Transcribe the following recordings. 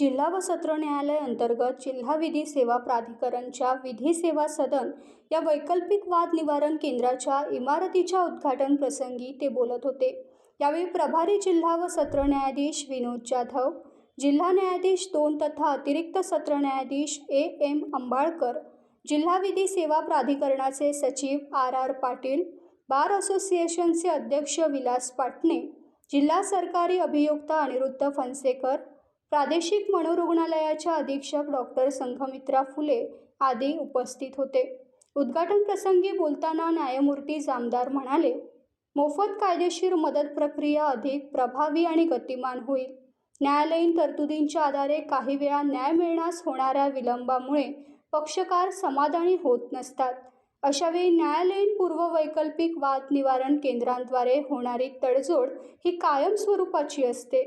जिल्हा व सत्र न्यायालय अंतर्गत जिल्हा विधी सेवा प्राधिकरणच्या विधी सेवा सदन या वैकल्पिक वाद निवारण केंद्राच्या इमारतीच्या उद्घाटन प्रसंगी ते बोलत होते। यावेळी प्रभारी जिल्हा व सत्र न्यायाधीश विनोद जाधव, जिल्हा न्यायाधीश 2 तथा अतिरिक्त सत्र न्यायाधीश एम अंबाळकर, जिल्हा विधी सेवा प्राधिकरणाचे सचिव आर पाटील, बार असोसिएशनचे अध्यक्ष विलास पाटणे, जिल्हा सरकारी अभियोक्ता अनिरुद्ध फणसेकर, प्रादेशिक मनोरुग्णालयाच्या अधीक्षक डॉक्टर संघमित्रा फुले आदी उपस्थित होते। उद्घाटन प्रसंगी बोलताना न्यायमूर्ती जामदार म्हणाले, मोफत कायदेशीर मदत प्रक्रिया अधिक प्रभावी आणि गतिमान होईल। न्यायालयीन तरतुदींच्या आधारे काही वेळा न्याय मिळण्यास होणाऱ्या विलंबामुळे पक्षकार समाधानी होत नसतात। अशावेळी न्यायालयीन पूर्व वैकल्पिक वाद निवारण केंद्रांद्वारे होणारी तडजोड ही कायम स्वरूपाची असते।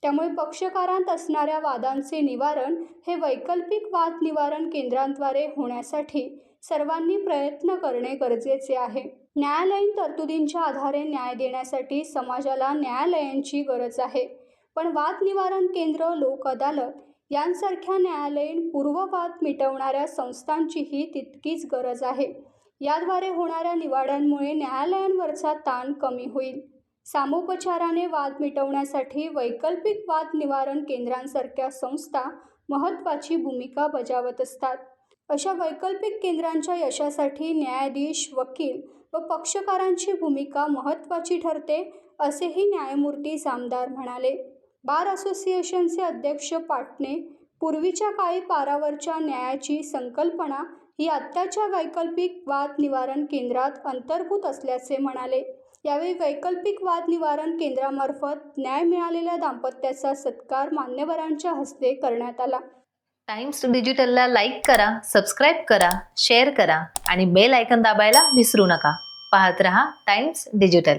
त्यामुळे पक्षकारांत असणाऱ्या वादांचे निवारण हे वैकल्पिक वाद निवारण केंद्रांद्वारे होण्यासाठी सर्वांनी प्रयत्न करणे गरजेचे आहे। न्यायालयीन तरतुदींच्या आधारे न्याय देण्यासाठी समाजाला न्यायालयांची गरज आहे, पण वाद निवारण केंद्र, लोक अदालत यांसारख्या न्यायालयीन पूर्व वाद मिटवणाऱ्या संस्थांचीही तितकीच गरज आहे। याद्वारे होणाऱ्या निवाड्यांमुळे न्यायालयांवरचा ताण कमी होईल। सामोपचाराने वाद मिटवण्यासाठी वैकल्पिक वाद निवारण केंद्रांसारख्या संस्था महत्त्वाची भूमिका बजावत असतात। अशा वैकल्पिक केंद्रांच्या यशासाठी न्यायाधीश, वकील व पक्षकारांची भूमिका महत्त्वाची ठरते, असेही न्यायमूर्ती जामदार म्हणाले। बार असोसिएशनचे अध्यक्ष पाटणे, पूर्वीच्या काळी पारावरच्या न्यायाची संकल्पना ही आत्ताच्या वैकल्पिक वाद निवारण केंद्रात अंतर्भूत असल्याचे म्हणाले। यावेळी वैकल्पिक वाद निवारण केंद्रामार्फत न्याय मिळालेल्या दाम्पत्याचा सत्कार मान्यवरांच्या हस्ते करण्यात आला। टाइम्स डिजिटलला लाईक करा, सबस्क्राईब करा, शेअर करा आणि बेल आयकॉन दाबायला विसरू नका। पाहत रहा टाइम्स डिजिटल।